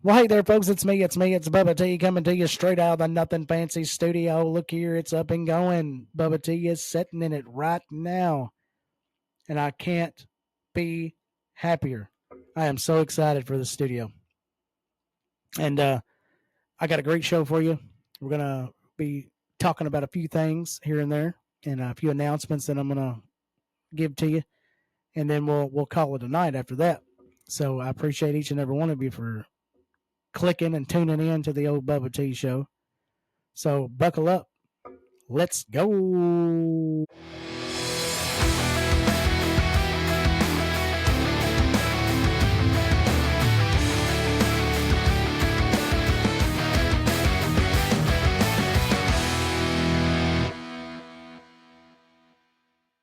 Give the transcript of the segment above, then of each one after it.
Well, hey there, folks. It's me. It's Bubba T coming to you straight out of the Nothing Fancy studio. Look here, it's up and going. Bubba T is sitting in it right now, and I can't be happier. I am so excited for the studio, and I got a great show for you. We're gonna be talking about a few things here and there, and a few announcements that I'm gonna give to you, and then we'll call it a night after that. So I appreciate each and every one of you for clicking and tuning in to the old Bubba T show. So buckle up. Let's go.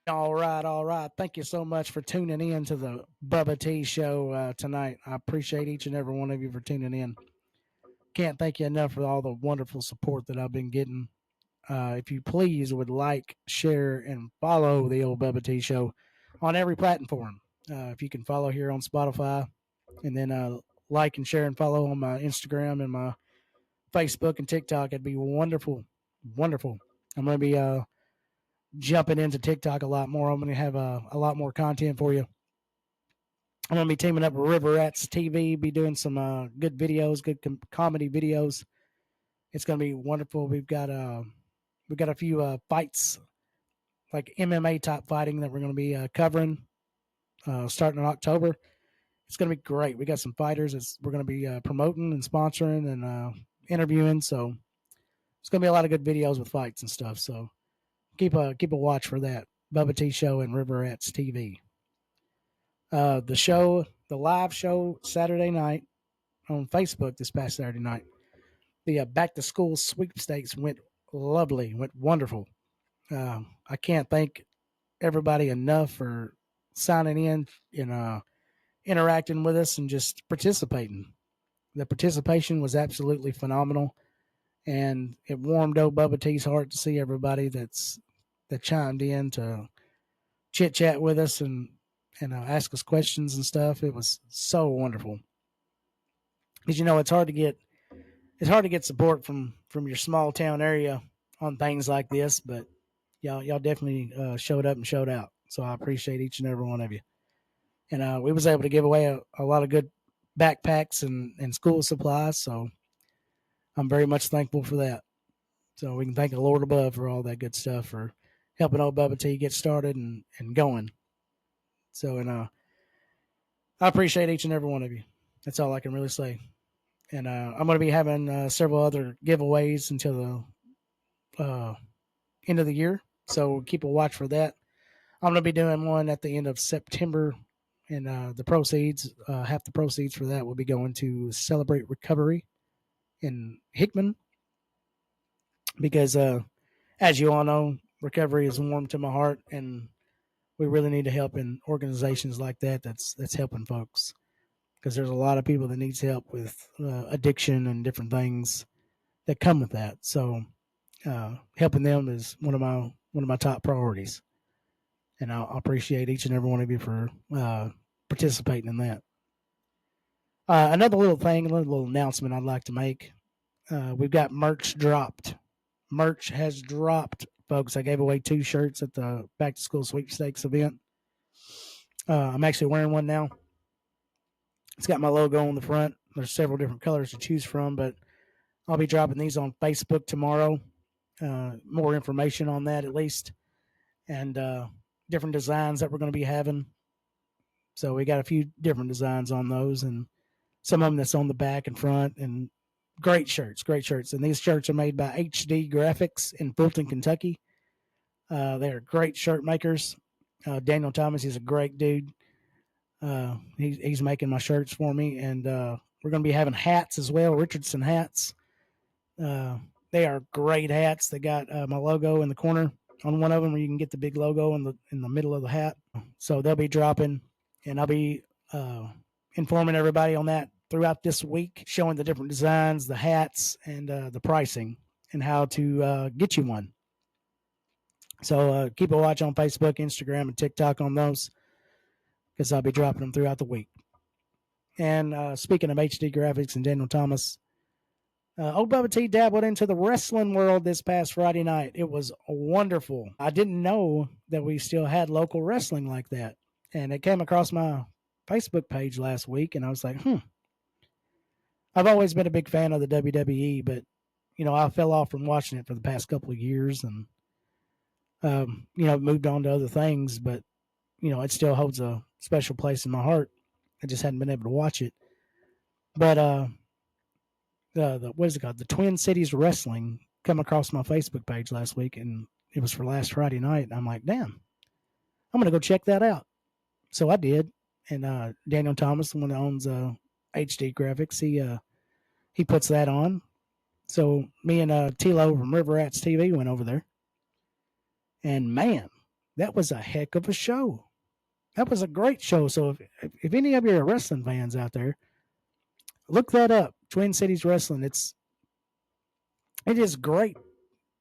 All right, all right. Thank you so much for tuning in to the Bubba T show tonight. I appreciate each and every one of you for tuning in. Can't thank you enough for all the wonderful support that I've been getting. If you please would like, share, and follow the old Bubba T show on every platform. If you can follow here on Spotify, and then like and share and follow on my Instagram and my Facebook and TikTok, it'd be wonderful, wonderful. I'm going to be jumping into TikTok a lot more. I'm going to have a lot more content for you. I'm going to be teaming up with River Rats TV, be doing some good videos, good comedy videos. It's going to be wonderful. We've got a few fights, like MMA type fighting that we're going to be covering starting in October. It's going to be great. We got some fighters that we're going to be promoting and sponsoring and interviewing. So it's going to be a lot of good videos with fights and stuff. So keep a watch for that. Bubba T Show and River Rats TV. The live show Saturday night on Facebook this past Saturday night. The back to school sweepstakes went lovely, went wonderful. I can't thank everybody enough for signing in and interacting with us and just participating. The participation was absolutely phenomenal, and it warmed old Bubba T's heart to see everybody that chimed in to chit chat with us and ask us questions and stuff. It was so wonderful because it's hard to get support from your small town area on things like this, but y'all definitely showed up and showed out. So I appreciate each and every one of you. And we was able to give away a lot of good backpacks and school supplies. So I'm very much thankful for that. So we can thank the Lord above for all that good stuff, for helping old Bubba T get started and going. So, I appreciate each and every one of you. That's all I can really say. And I'm going to be having several other giveaways until the end of the year. So keep a watch for that. I'm going to be doing one at the end of September, and the proceeds, half the proceeds for that will be going to Celebrate Recovery in Hickman, because as you all know, recovery is warm to my heart, and we really need to help in organizations like that. That's helping folks, because there's a lot of people that needs help with addiction and different things that come with that. So helping them is one of my top priorities, and I appreciate each and every one of you for participating in that. Another little thing, another little announcement I'd like to make. We've got merch dropped. Merch has dropped, folks. I gave away 2 shirts at the back to school sweepstakes event. I'm actually wearing one now. It's got my logo on the front. There's several different colors to choose from, but I'll be dropping these on Facebook tomorrow. More information on that, at least, and different designs that we're going to be having. So we got a few different designs on those, and some of them that's on the back and front, and great shirts. And these shirts are made by HD Graphics in Fulton, Kentucky. They're great shirt makers. Daniel Thomas, he's a great dude. He's making my shirts for me, and we're going to be having hats as well, Richardson hats. They are great hats. They got my logo in the corner on one of them, where you can get the big logo in the middle of the hat. So they'll be dropping, and I'll be informing everybody on that throughout this week, showing the different designs, the hats, and the pricing, and how to get you one. So keep a watch on Facebook, Instagram, and TikTok on those, because I'll be dropping them throughout the week. And speaking of HD graphics and Daniel Thomas, old Bubba-T dabbled into the wrestling world this past Friday night. It was wonderful. I didn't know that we still had local wrestling like that. And it came across my Facebook page last week, and I was like, I've always been a big fan of the WWE, but, I fell off from watching it for the past couple of years and, moved on to other things, but, it still holds a special place in my heart. I just hadn't been able to watch it. But the what is it called? The Twin Cities Wrestling come across my Facebook page last week, and it was for last Friday night. And I'm like, damn, I'm gonna go check that out. So I did, and Daniel Thomas, the one that owns HD Graphics, he puts that on. So me and Tilo from River Rats TV went over there, and man, that was a heck of a show. That was a great show. So if any of you are wrestling fans out there, look that up. Twin Cities Wrestling. It is great.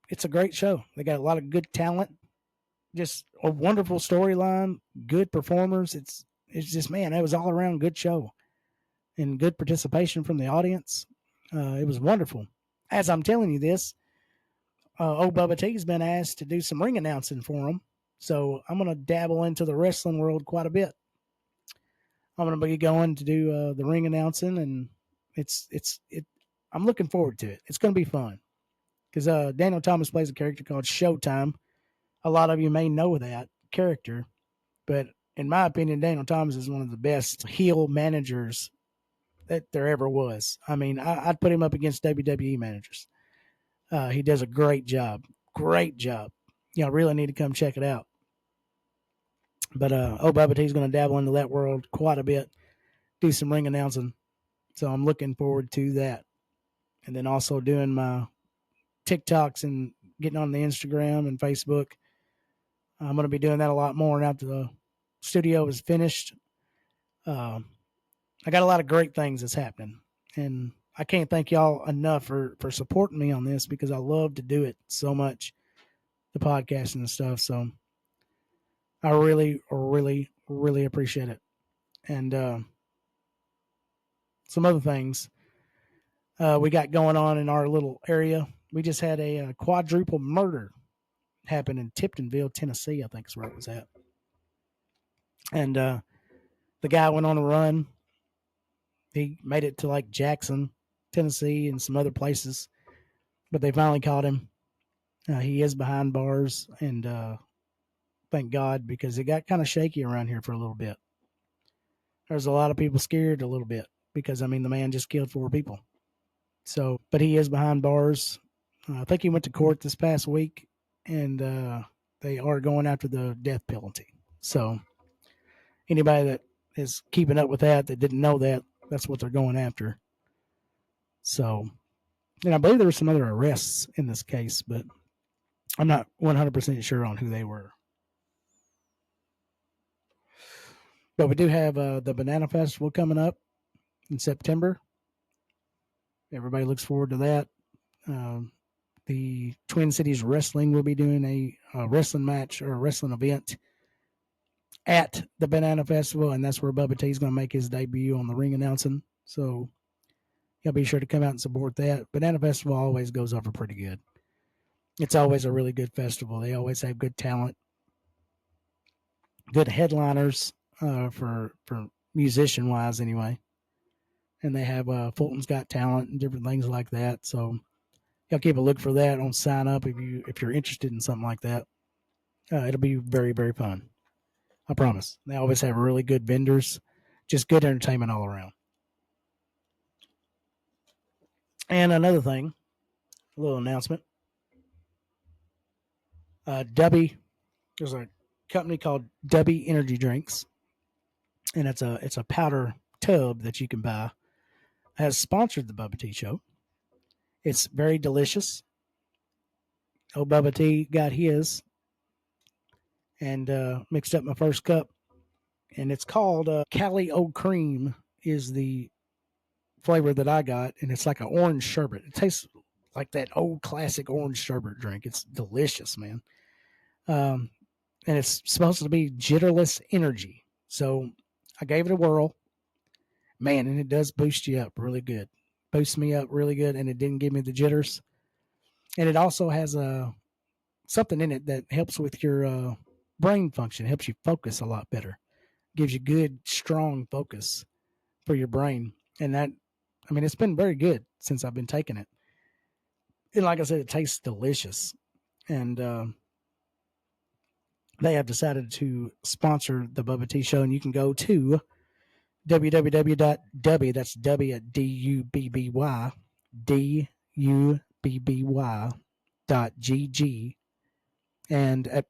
It's a great show. They got a lot of good talent, just a wonderful storyline, good performers. It's just, man, it was all around good show and good participation from the audience. It was wonderful. As I'm telling you this, old Bubba T has been asked to do some ring announcing for him. So I'm going to dabble into the wrestling world quite a bit. I'm going to be going to do the ring announcing, and I'm looking forward to it. It's going to be fun because Daniel Thomas plays a character called Showtime. A lot of you may know that character, but in my opinion, Daniel Thomas is one of the best heel managers that there ever was. I mean, I'd put him up against WWE managers. He does a great job. Great job. Really need to come check it out. But Bubba T's going to dabble into that world quite a bit, do some ring announcing. So I'm looking forward to that. And then also doing my TikToks and getting on the Instagram and Facebook. I'm going to be doing that a lot more after the studio is finished. I got a lot of great things that's happening. And I can't thank y'all enough for supporting me on this because I love to do it so much, the podcast and stuff. So I really, really, really appreciate it. And some other things we got going on in our little area. We just had a quadruple murder happen in Tiptonville, Tennessee, I think is where it was at. And the guy went on a run. He made it to like Jackson, Tennessee, and some other places, but they finally caught him. He is behind bars, and thank God, because it got kind of shaky around here for a little bit. There's a lot of people scared a little bit because, I mean, the man just killed 4 people. So, but he is behind bars. I think he went to court this past week, and they are going after the death penalty. So, anybody that is keeping up with that didn't know that, that's what they're going after. So, and I believe there were some other arrests in this case, but I'm not 100% sure on who they were. But we do have the Banana Festival coming up in September. Everybody looks forward to that. The Twin Cities Wrestling will be doing a wrestling match or a wrestling event at the Banana Festival, and that's where Bubba T is going to make his debut on the ring announcing. So you'll be sure to come out and support that. Banana Festival always goes over pretty good. It's always a really good festival. They always have good talent, good headliners for musician wise anyway. And they have Fulton's Got Talent and different things like that. So y'all keep a look for that on sign up if you're interested in something like that. It'll be very, very fun. I promise. They always have really good vendors, just good entertainment all around. And another thing, a little announcement. There's a company called Dubby Energy Drinks, and it's a powder tub that you can buy. Has sponsored the Bubba-T Show. It's very delicious. Old Bubba-T got his and mixed up my first cup, and it's called Cali O Cream is the flavor that I got, and it's like an orange sherbet. It tastes like that old classic orange sherbet drink. It's delicious, man. And it's supposed to be jitterless energy. So I gave it a whirl, Man, and it does boost you up really good. Boosts me up really good, and it didn't give me the jitters. And it also has something in it that helps with your brain function. It helps you focus a lot better. Gives you good, strong focus for your brain. And that, I mean, it's been very good since I've been taking it. And like I said, it tastes delicious. And they have decided to sponsor the Bubba T Show, and you can go to www.dubby, that's W at DUBBY, DUBBY.GG. And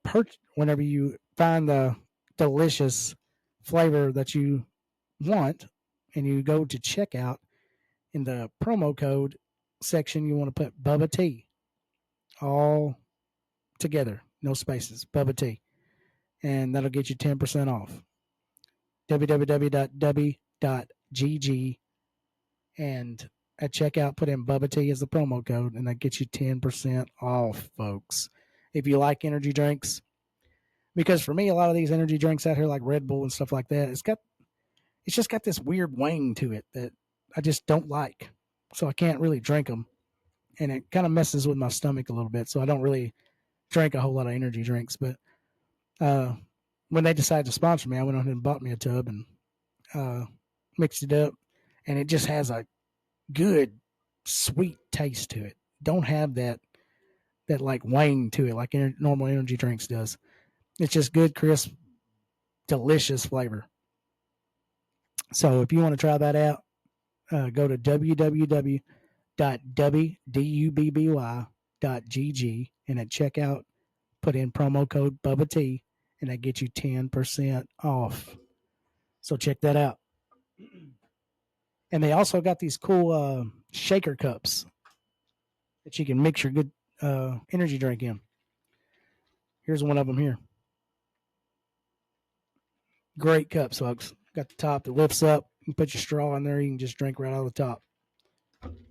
whenever you find the delicious flavor that you want, and you go to checkout, in the promo code section, you want to put Bubba T, all together, no spaces, Bubba T, and that'll get you 10% off. www.dubby.gg, and at checkout, put in Bubba T as the promo code, and that gets you 10% off, folks. If you like energy drinks, because for me, a lot of these energy drinks out here, like Red Bull and stuff like that, it's just got this weird wang to it that I just don't like. So I can't really drink them. And it kind of messes with my stomach a little bit. So I don't really drink a whole lot of energy drinks. But when they decided to sponsor me, I went on and bought me a tub and mixed it up. And it just has a good, sweet taste to it. Don't have that like wang to it like normal energy drinks does. It's just good, crisp, delicious flavor. So if you want to try that out, go to www.dubby.gg, and at checkout, put in promo code Bubba T, and that gets you 10% off. So check that out. And they also got these cool shaker cups that you can mix your good energy drink in. Here's one of them here. Great cups, folks. Got the top that lifts up. You can put your straw in there. You can just drink right out of the top.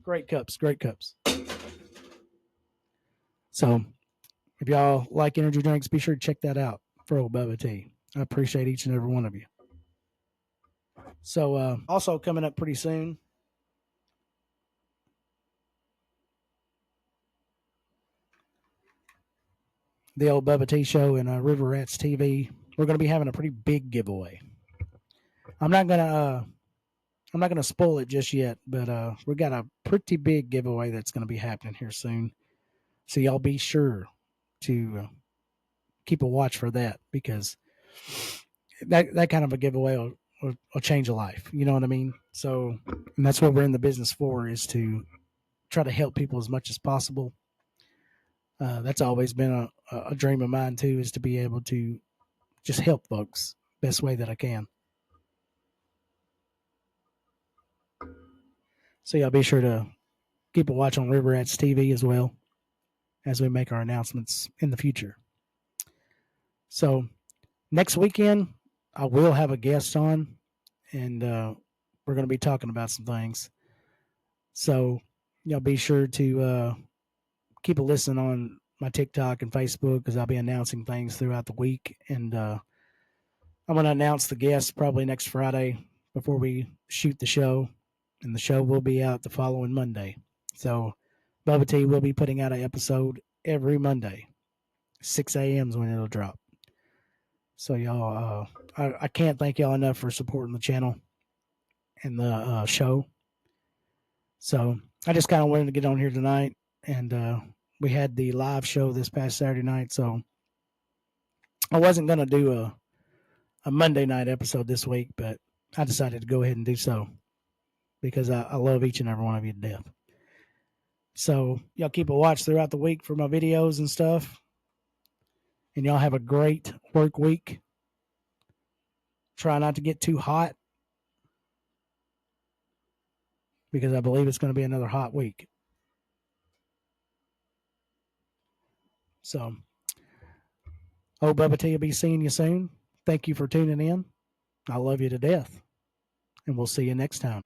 Great cups, great cups. So if y'all like energy drinks, be sure to check that out for old Bubba T. I appreciate each and every one of you. So also coming up pretty soon, the old Bubba T Show and River Rats TV, we're going to be having a pretty big giveaway. I'm not gonna spoil it just yet, but we got a pretty big giveaway that's going to be happening here soon. So y'all be sure to keep a watch for that, because that kind of a giveaway will change a life. You know what I mean? So, and that's what we're in the business for, is to try to help people as much as possible. That's always been a dream of mine too, is to be able to just help folks best way that I can. So y'all be sure to keep a watch on River Rats TV as well, as we make our announcements in the future. So next weekend, I will have a guest on, and we're going to be talking about some things. So y'all be sure to keep a listen on my TikTok and Facebook, because I'll be announcing things throughout the week. And I'm going to announce the guests probably next Friday before we shoot the show. And the show will be out the following Monday. So Bubba T will be putting out an episode every Monday. 6 a.m. is when it'll drop. So y'all, I can't thank y'all enough for supporting the channel and the show. So I just kind of wanted to get on here tonight, and we had the live show this past Saturday night. So I wasn't going to do a Monday night episode this week, but I decided to go ahead and do so, because I love each and every one of you to death. So y'all keep a watch throughout the week for my videos and stuff. And y'all have a great work week. Try not to get too hot, because I believe it's going to be another hot week. So, Bubba T will be seeing you soon. Thank you for tuning in. I love you to death. And we'll see you next time.